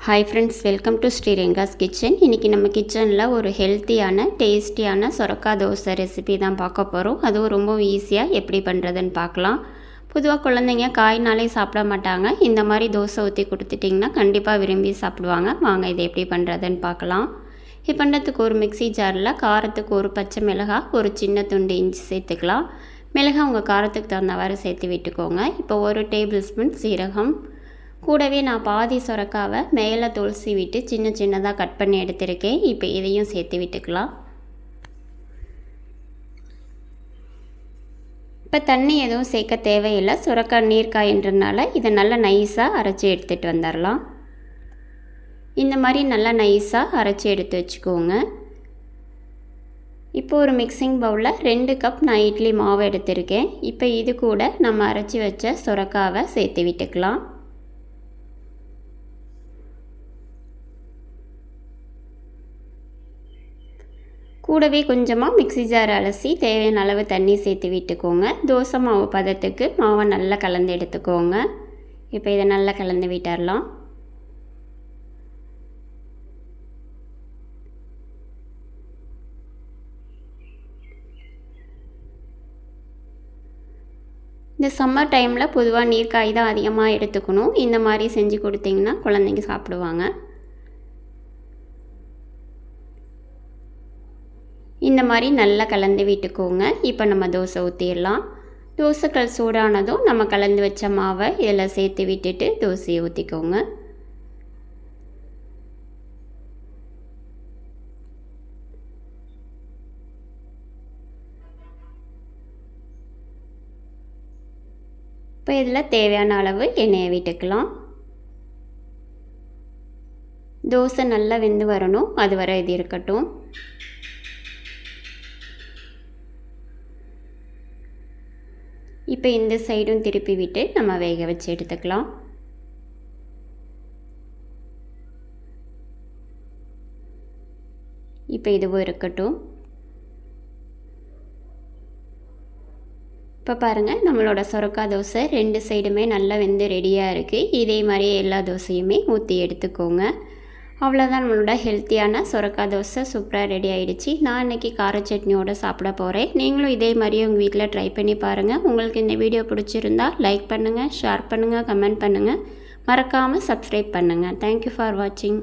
Hi friends, welcome to Sreeranga's kitchen. இன்றைக்கி நம்ம கிச்சனில் ஒரு ஹெல்த்தியான டேஸ்டியான சொரக்காய் தோசை ரெசிபி தான் பார்க்க போகிறோம். அதுவும் ரொம்ப ஈஸியாக எப்படி பண்ணுறதுன்னு பார்க்கலாம். பொதுவாக குழந்தைங்க காய்னாலே சாப்பிட மாட்டாங்க. இந்த மாதிரி தோசை ஊற்றி கொடுத்துட்டிங்கன்னா கண்டிப்பாக விரும்பி சாப்பிடுவாங்க. வாங்க இதை எப்படி பண்ணுறதுன்னு பார்க்கலாம். இது பண்ணுறதுக்கு ஒரு மிக்சி ஜாரில் காரத்துக்கு ஒரு பச்சை மிளகாய், ஒரு சின்ன துண்டு இஞ்சி சேர்த்துக்கலாம். மிளகாய் உங்கள் காரத்துக்கு தகுந்தவாறு சேர்த்து விட்டுக்கோங்க. இப்போ ஒரு டேபிள் ஸ்பூன் சீரகம், கூடவே நான் பாதி சொரக்காவை மேலே தோல் சீவிட்டு சின்ன சின்னதாக கட் பண்ணி எடுத்திருக்கேன். இப்போ இதையும் சேர்த்து விட்டுக்கலாம். இப்போ தண்ணி எதுவும் சேர்க்க தேவையில்லை. சொரக்காய் நீர்க்காயின்றனால இதை நல்லா நைஸாக அரைச்சி எடுத்துகிட்டு வந்துடலாம். இந்த மாதிரி நல்லா நைஸாக அரைச்சி எடுத்து வச்சுக்கோங்க. இப்போ ஒரு மிக்சிங் பவுலில் 2 கப் நான் இட்லி மாவு எடுத்திருக்கேன். இப்போ இது கூட நம்ம அரைச்சி வச்ச சொரக்காவை சேர்த்து விட்டுக்கலாம். கூடவே கொஞ்சமாக மிக்சி ஜார் அலசி தேவையான அளவு தண்ணி சேர்த்து விட்டுக்கோங்க. தோசை மாவு பதத்துக்கு மாவை நல்லா கலந்து எடுத்துக்கோங்க. இப்போ இதை நல்லா கலந்து விட்டுடலாம். இந்த சம்மர் டைமில் பொதுவாக நீர்க்காய் தான் அதிகமாக எடுத்துக்கணும். இந்த மாதிரி செஞ்சு கொடுத்தீங்கன்னா குழந்தைங்க சாப்பிடுவாங்க. இந்த மாதிரி நல்லா கலந்து விட்டுக்கோங்க. இப்போ நம்ம தோசை ஊற்றிடலாம். தோசைக்கல் சூடானதும் நம்ம கலந்து வச்ச மாவை இதில் சேர்த்து விட்டுட்டு தோசையை ஊற்றிக்கோங்க. இப்போ இதில் தேவையான அளவு எண்ணெயை விட்டுக்கலாம். தோசை நல்லா வெந்து வரணும், அது வரை இது இருக்கட்டும். இப்போ இந்த சைடும் திருப்பி விட்டு நம்ம வேக வச்சு எடுத்துக்கலாம். இப்போ இதுவும் இருக்கட்டும். இப்போ பாருங்கள், நம்மளோட சொரக்காய் தோசை 2 சைடுமே நல்லா வெந்து ரெடியாக இருக்குது. இதே மாதிரி எல்லா தோசையுமே ஊற்றி எடுத்துக்கோங்க. அவ்வளோதான், நம்மளோட ஹெல்த்தியான சொரக்காய் தோசை சூப்பராக ரெடி ஆகிடுச்சு. நான் இன்றைக்கி கார சட்னியோடு சாப்பிட போகிறேன். நீங்களும் இதே மாதிரியே உங்கள் வீட்டில் ட்ரை பண்ணி பாருங்கள். உங்களுக்கு இந்த வீடியோ பிடிச்சிருந்தா லைக் பண்ணுங்கள், ஷேர் பண்ணுங்கள், கமெண்ட் பண்ணுங்கள். மறக்காமல் சப்ஸ்கிரைப் பண்ணுங்கள். தேங்க்யூ ஃபார் வாட்சிங்.